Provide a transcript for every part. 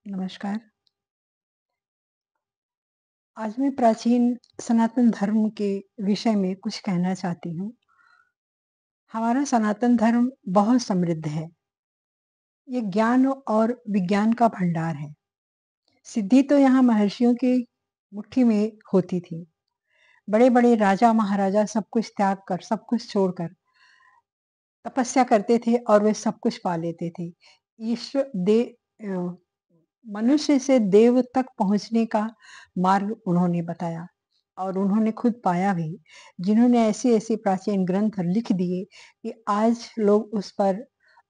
नमस्कार। आज मैं प्राचीन सनातन धर्म के विषय में कुछ कहना चाहती हूँ। हमारा सनातन धर्म बहुत समृद्ध है। ये ज्ञान और विज्ञान का भंडार है। सिद्धि तो यहाँ महर्षियों की मुट्ठी में होती थी। बड़े-बड़े राजा महाराजा सब कुछ त्याग कर, सब कुछ छोड़कर तपस्या करते थे और वे सब कुछ पा लेते थे। ईश्वर दे अ, मनुष्य से देव तक पहुँचने का मार्ग उन्होंने बताया और उन्होंने खुद पाया भी। जिन्होंने ऐसे-ऐसे प्राचीन ग्रंथ लिख दिए कि आज लोग उस पर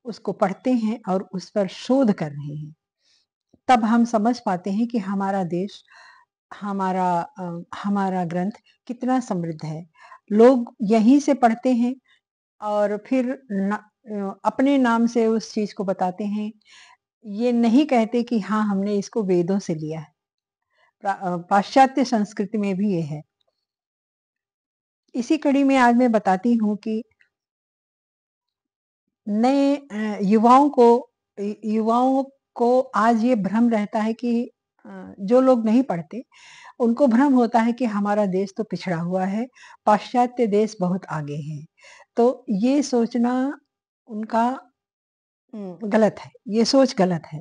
उसको पढ़ते हैं और उस पर शोध कर रहे हैं। तब हम समझ पाते हैं कि हमारा देश, हमारा हमारा ग्रंथ कितना समृद्ध है। लोग यहीं से पढ़ते हैं और फिर अपने नाम से उस चीज़ को बताते हैं। ये नहीं कहते कि हाँ, हमने इसको वेदों से लिया है। पाश्चात्य संस्कृति में भी ये है। इसी कड़ी में आज मैं बताती हूँ कि नए युवाओं को आज ये भ्रम रहता है कि जो लोग नहीं पढ़ते, उनको भ्रम होता है कि हमारा देश तो पिछड़ा हुआ है, पाश्चात्य देश बहुत आगे हैं। तो ये सोचना उनका गलत है, ये सोच गलत है।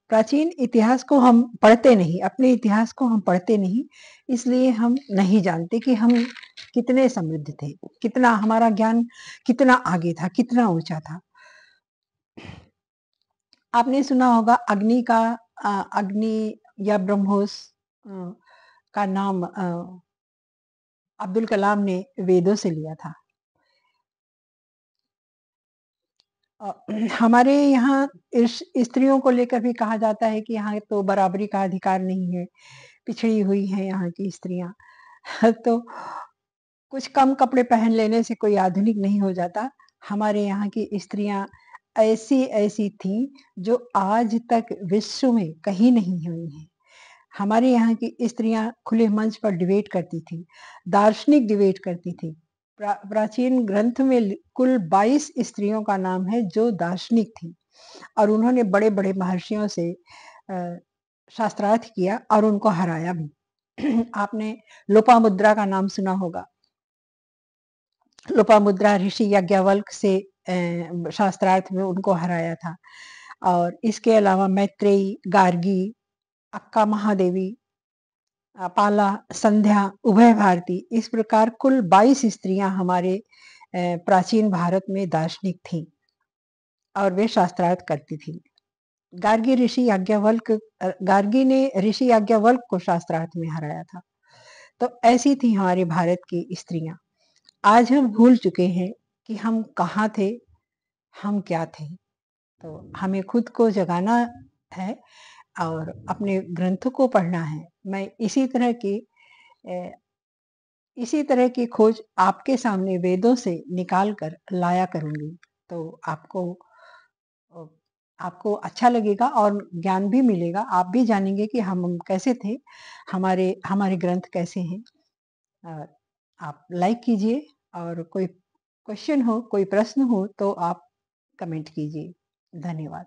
प्राचीन इतिहास को हम पढ़ते नहीं, अपने इतिहास को हम पढ़ते नहीं, इसलिए हम नहीं जानते कि हम कितने समृद्ध थे, कितना हमारा ज्ञान कितना आगे था, कितना ऊँचा था। आपने सुना होगा अग्नि या ब्रह्मोस अ, का नाम अब्दुल कलाम ने वेदों से लिया था। अ, हमारे यहाँ स्त्रियों को लेकर भी कहा जाता है कि यहाँ तो बराबरी का अधिकार नहीं है, पिछड़ी हुई हैं यहाँ की स्त्रियाँ। तो कुछ कम कपड़े पहन लेने से कोई आधुनिक नहीं हो जाता। हमारे यहाँ की स्त्रियाँ ऐसी-ऐसी थीं जो आज तक विश्व में कहीं नहीं हुई हैं। हमारे यहाँ की स्त्रियाँ खुले मंच पर डिबेट करती थीं, दार्शनिक डिबेट करती थीं। प्राचीन ग्रंथ में कुल 22 स्त्रियों का नाम है जो दार्शनिक थीं और उन्होंने बड़े-बड़े महर्षियों से अ, शास्त्रार्थ किया और उनको हराया भी। आपने लोपामुद्रा का नाम सुना होगा। लोपामुद्रा ऋषि याज्ञवल्क्य से शास्त्रार्थ में उनको हराया था और इसके अलावा मैत्रेयी, गार्गी, अक्का महादेवी, पाला, संध्या, उभय भारती इस प्रकार कुल 22 स्त्रियां हमारे प्राचीन भारत में दार्शनिक थीं और वे शास्त्रार्थ करती थीं। गार्गी ने ऋषि याज्ञवल्क्य को शास्त्रार्थ में हराया था। तो ऐसी थी हमारे भारत की स्त्रियां। आज हम भूल चुके हैं कि हम कहाँ थे, हम क्या थे। तो हमें खुद को जगाना है और अपने ग्रंथों को पढ़ना है। मैं अ, इसी तरह की खोज आपके सामने वेदों से निकाल कर लाया करूँगी। तो अ, आपको अच्छा लगेगा और ज्ञान भी मिलेगा। आप भी जानेंगे कि हम कैसे थे, हमारे ग्रंथ कैसे हैं। अ, आप लाइक कीजिए और कोई क्वेश्चन हो, कोई प्रश्न हो तो आप कमेंट कीजिए। धन्यवाद।